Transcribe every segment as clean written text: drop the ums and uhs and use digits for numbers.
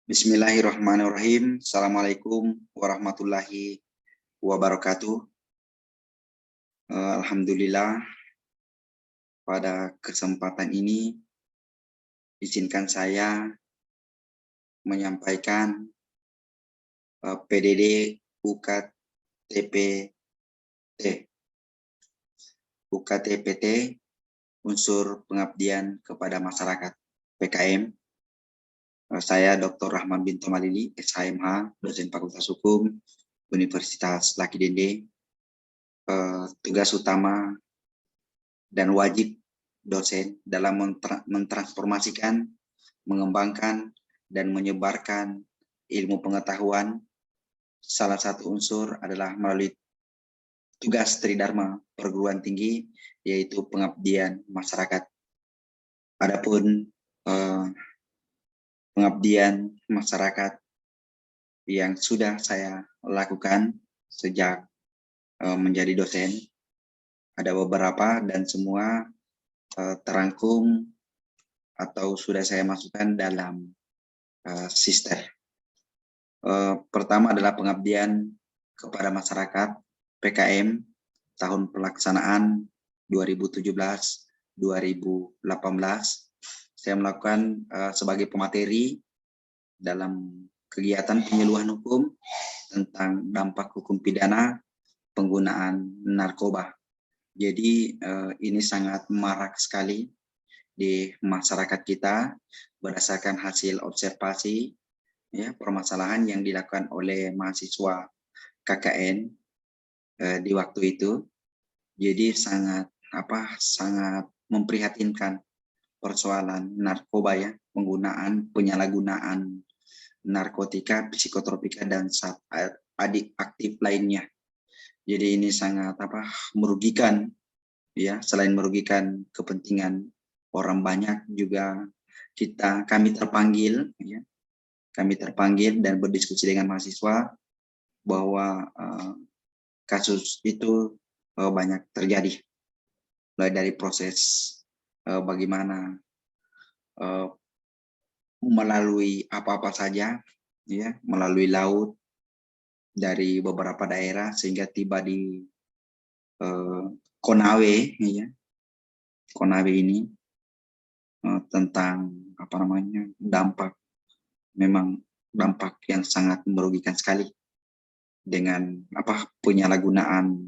Bismillahirrahmanirrahim. Assalamualaikum warahmatullahi wabarakatuh. Alhamdulillah, pada kesempatan ini izinkan saya menyampaikan PDD UKTPT unsur pengabdian kepada masyarakat PKM. Saya Dr. Rahman Binto Malili, SHMH, dosen Fakultas Hukum Universitas Laki Dende. Tugas utama dan wajib dosen dalam mentransformasikan, mengembangkan, dan menyebarkan ilmu pengetahuan. Salah satu unsur adalah melalui tugas Tridharma perguruan tinggi, yaitu pengabdian masyarakat. Adapun pengabdian masyarakat yang sudah saya lakukan sejak menjadi dosen, ada beberapa dan semua terangkum atau sudah saya masukkan dalam sister. Pertama adalah pengabdian kepada masyarakat PKM tahun pelaksanaan 2017-2018. Saya melakukan sebagai pemateri dalam kegiatan penyuluhan hukum tentang dampak hukum pidana penggunaan narkoba. Jadi ini sangat marak sekali di masyarakat kita berdasarkan hasil observasi ya, permasalahan yang dilakukan oleh mahasiswa KKN di waktu itu. Jadi sangat memprihatinkan persoalan narkoba ya, penyalahgunaan narkotika, psikotropika, dan zat adiktif lainnya. Jadi ini sangat merugikan ya. Selain merugikan kepentingan orang banyak, juga kami terpanggil ya, kami terpanggil dan berdiskusi dengan mahasiswa bahwa kasus itu banyak terjadi, mulai dari proses bagaimana melalui apa-apa saja ya, melalui laut dari beberapa daerah sehingga tiba di Konawe ya. Konawe ini tentang dampak yang sangat merugikan sekali dengan penyalahgunaan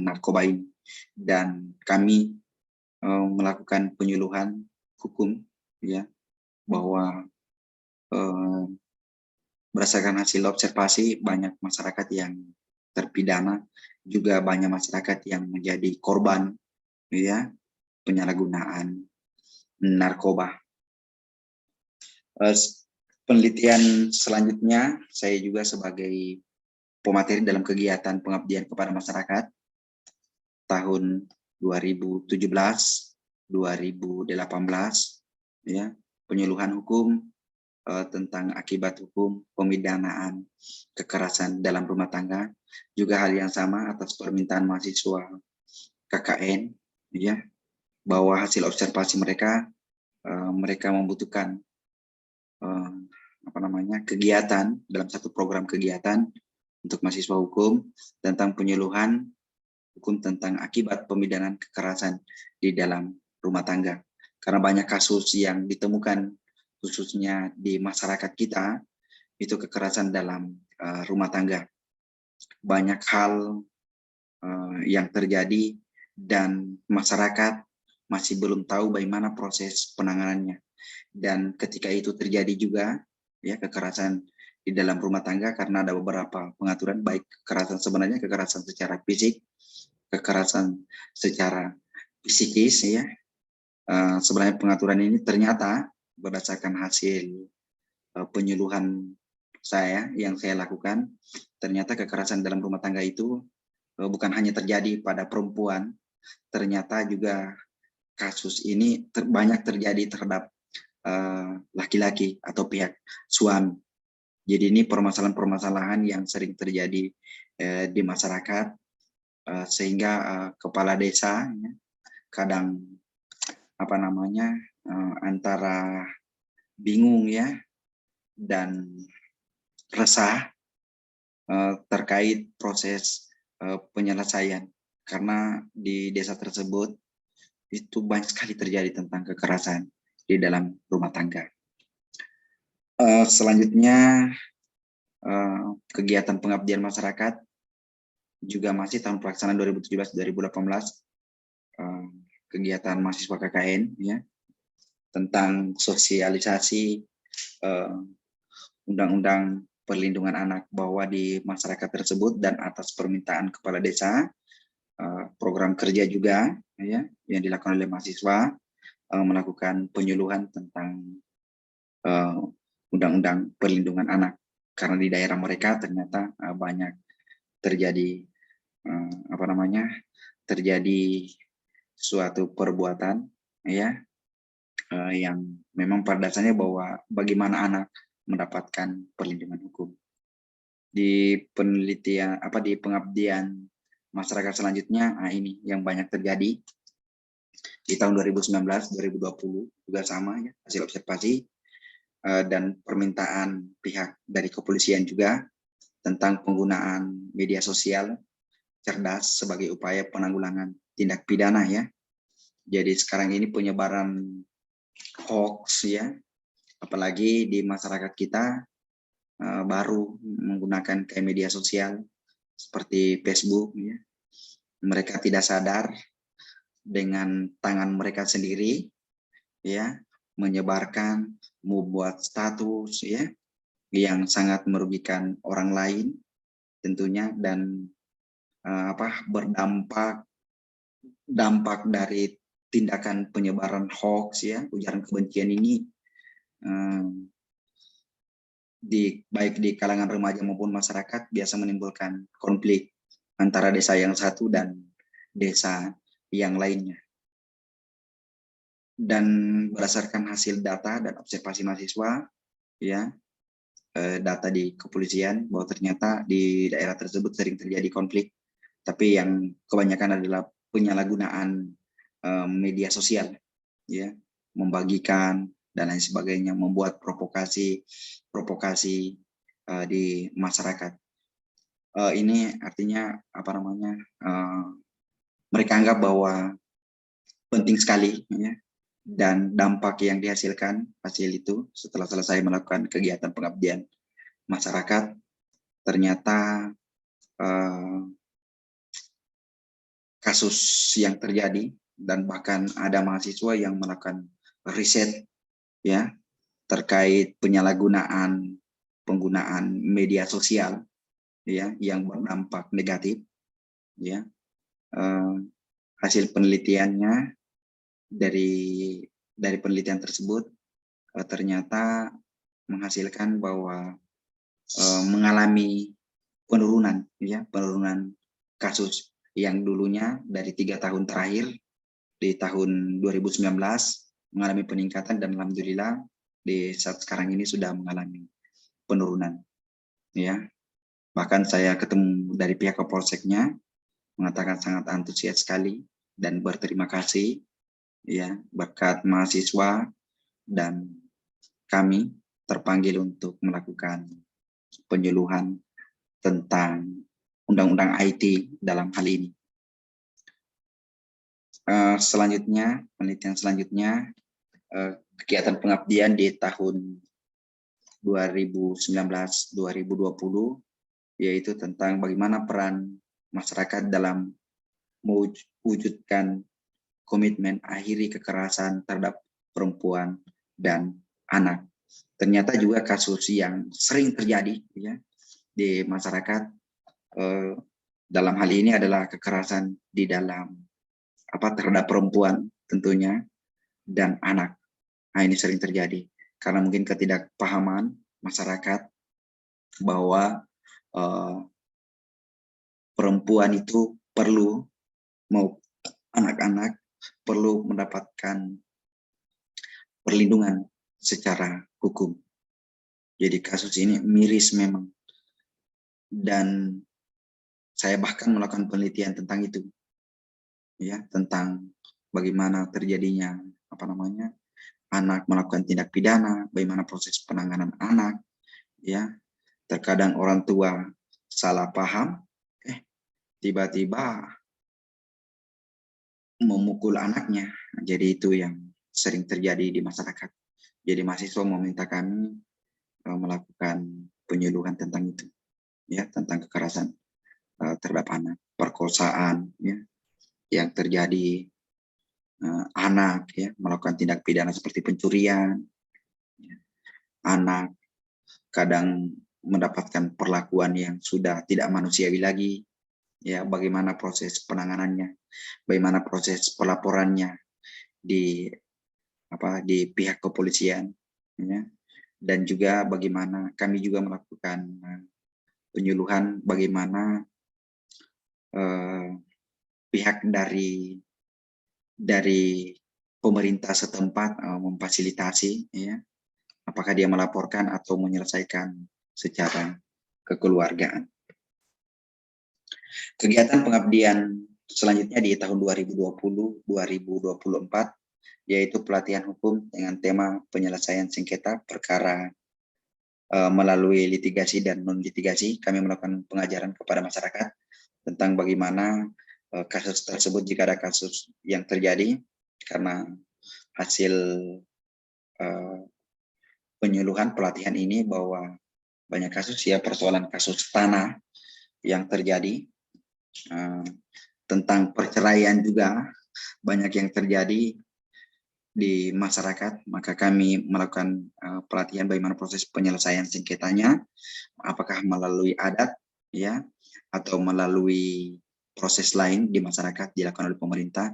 narkoba ini. Dan kami melakukan penyuluhan hukum ya, bahwa berdasarkan hasil observasi banyak masyarakat yang terpidana, juga banyak masyarakat yang menjadi korban ya penyalahgunaan narkoba. Penelitian selanjutnya, saya juga sebagai pemateri dalam kegiatan pengabdian kepada masyarakat tahun 2017-2018 ya, penyuluhan hukum tentang akibat hukum pemidanaan kekerasan dalam rumah tangga, juga hal yang sama atas permintaan mahasiswa KKN ya, bahwa hasil observasi mereka membutuhkan kegiatan dalam satu program kegiatan untuk mahasiswa hukum tentang penyuluhan hukum tentang akibat pemidanaan kekerasan di dalam rumah tangga. Karena banyak kasus yang ditemukan khususnya di masyarakat kita, itu kekerasan dalam rumah tangga. Banyak hal yang terjadi dan masyarakat masih belum tahu bagaimana proses penanganannya. Dan ketika itu terjadi juga ya kekerasan di dalam rumah tangga, karena ada beberapa pengaturan, baik kekerasan secara fisik, kekerasan secara psikis ya. Sebenarnya pengaturan ini ternyata berdasarkan hasil penyuluhan yang saya lakukan, ternyata kekerasan dalam rumah tangga itu bukan hanya terjadi pada perempuan, ternyata juga kasus ini banyak terjadi terhadap laki-laki atau pihak suami. Jadi ini permasalahan-permasalahan yang sering terjadi di masyarakat, sehingga kepala desa ya, kadang antara bingung ya dan resah terkait proses penyelesaian, karena di desa tersebut itu banyak sekali terjadi tentang kekerasan di dalam rumah tangga. Selanjutnya kegiatan pengabdian masyarakat juga masih tahun pelaksanaan 2017-2018, kegiatan mahasiswa KKN ya, tentang sosialisasi undang-undang perlindungan anak, bahwa di masyarakat tersebut dan atas permintaan kepala desa, program kerja juga ya yang dilakukan oleh mahasiswa melakukan penyuluhan tentang undang-undang perlindungan anak, karena di daerah mereka ternyata banyak terjadi terjadi suatu perbuatan ya yang memang pada dasarnya bahwa bagaimana anak mendapatkan perlindungan hukum. Di penelitian di pengabdian masyarakat selanjutnya, ini yang banyak terjadi di tahun 2019-2020 juga sama ya, hasil observasi dan permintaan pihak dari kepolisian juga tentang penggunaan media sosial cerdas sebagai upaya penanggulangan tindak pidana ya. Jadi sekarang ini penyebaran hoax ya, apalagi di masyarakat kita baru menggunakan kayak media sosial seperti Facebook ya. Mereka tidak sadar dengan tangan mereka sendiri ya menyebarkan, membuat status ya yang sangat merugikan orang lain tentunya, dan dampak dari tindakan penyebaran hoax ya, ujaran kebencian ini baik di kalangan remaja maupun masyarakat biasa menimbulkan konflik antara desa yang satu dan desa yang lainnya. Dan berdasarkan hasil data dan observasi mahasiswa ya, data di kepolisian bahwa ternyata di daerah tersebut sering terjadi konflik, tapi yang kebanyakan adalah penyalahgunaan media sosial ya, membagikan dan lain sebagainya, membuat provokasi di masyarakat. Ini artinya mereka anggap bahwa penting sekali ya, dan dampak yang dihasilkan hasil itu setelah selesai melakukan kegiatan pengabdian masyarakat, ternyata kasus yang terjadi, dan bahkan ada mahasiswa yang melakukan riset ya terkait penggunaan media sosial ya yang berdampak negatif ya. Hasil penelitiannya dari penelitian tersebut ternyata menghasilkan bahwa mengalami penurunan kasus yang dulunya dari 3 tahun terakhir di tahun 2019 mengalami peningkatan, dan alhamdulillah di saat sekarang ini sudah mengalami penurunan ya. Bahkan saya ketemu dari pihak Kapolseknya mengatakan sangat antusias sekali dan berterima kasih ya, berkat mahasiswa dan kami terpanggil untuk melakukan penyuluhan tentang undang-undang IT dalam hal ini. Selanjutnya, penelitian selanjutnya, kegiatan pengabdian di tahun 2019-2020, yaitu tentang bagaimana peran masyarakat dalam mewujudkan komitmen akhiri kekerasan terhadap perempuan dan anak. Ternyata juga kasus yang sering terjadi ya di masyarakat dalam hal ini adalah kekerasan di dalam terhadap perempuan tentunya dan anak. Nah, ini sering terjadi karena mungkin ketidakpahaman masyarakat bahwa perempuan itu perlu, mau anak-anak perlu mendapatkan perlindungan secara hukum. Jadi kasus ini miris memang, dan saya bahkan melakukan penelitian tentang itu ya, tentang bagaimana terjadinya anak melakukan tindak pidana, bagaimana proses penanganan anak, ya. Terkadang orang tua salah paham, tiba-tiba memukul anaknya. Jadi itu yang sering terjadi di masyarakat. Jadi mahasiswa meminta kami melakukan penyuluhan tentang itu, ya, tentang kekerasan terhadap anak, perkosaan, ya, yang terjadi anak, ya, melakukan tindak pidana seperti pencurian, ya, anak kadang mendapatkan perlakuan yang sudah tidak manusiawi lagi, ya, bagaimana proses penanganannya, bagaimana proses pelaporannya di pihak kepolisian, ya, dan juga bagaimana kami juga melakukan penyuluhan bagaimana pihak dari pemerintah setempat memfasilitasi, ya, apakah dia melaporkan atau menyelesaikan secara kekeluargaan. Kegiatan pengabdian selanjutnya di tahun 2020-2024 yaitu pelatihan hukum dengan tema penyelesaian sengketa perkara melalui litigasi dan non-litigasi. Kami melakukan pengajaran kepada masyarakat tentang bagaimana kasus tersebut jika ada kasus yang terjadi, karena hasil penyuluhan pelatihan ini bahwa banyak kasus, ya, persoalan kasus tanah yang terjadi, tentang perceraian juga banyak yang terjadi di masyarakat. Maka kami melakukan pelatihan bagaimana proses penyelesaian sengketanya, apakah melalui adat, ya, atau melalui proses lain di masyarakat dilakukan oleh pemerintah.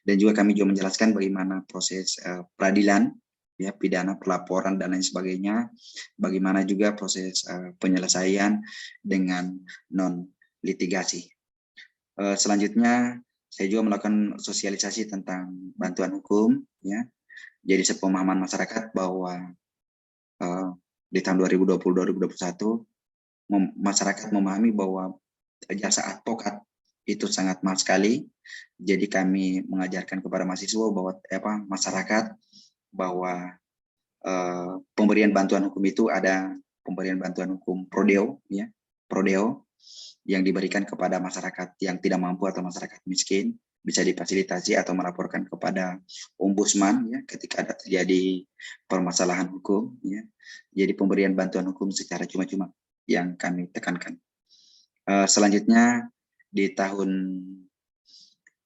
Dan juga kami juga menjelaskan bagaimana proses peradilan, ya, pidana, pelaporan dan lain sebagainya, bagaimana juga proses penyelesaian dengan non litigasi. Selanjutnya saya juga melakukan sosialisasi tentang bantuan hukum, ya. Jadi sepemahaman masyarakat bahwa di tahun 2020-2021 masyarakat memahami bahwa jasa advokat itu sangat mahal sekali. Jadi kami mengajarkan kepada mahasiswa bahwa masyarakat bahwa pemberian bantuan hukum itu ada pemberian bantuan hukum prodeo, ya, prodeo yang diberikan kepada masyarakat yang tidak mampu atau masyarakat miskin, bisa difasilitasi atau melaporkan kepada ombudsman, ya, ketika ada terjadi permasalahan hukum, ya. Jadi pemberian bantuan hukum secara cuma-cuma yang kami tekankan. Selanjutnya di tahun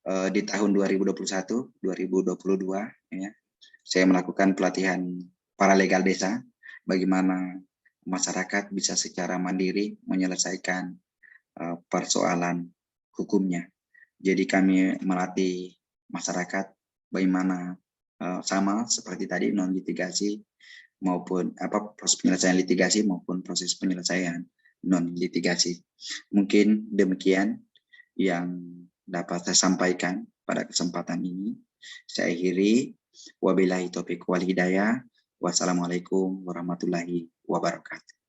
2021-2022, ya, saya melakukan pelatihan paralegal desa, bagaimana masyarakat bisa secara mandiri menyelesaikan persoalan hukumnya. Jadi kami melatih masyarakat bagaimana sama seperti tadi non litigasi maupun proses penyelesaian litigasi maupun proses penyelesaian non litigasi. Mungkin demikian yang dapat saya sampaikan pada kesempatan ini. Saya akhiri. Wabillahi taufiq wal hidayah. Wassalamualaikum warahmatullahi wabarakatuh.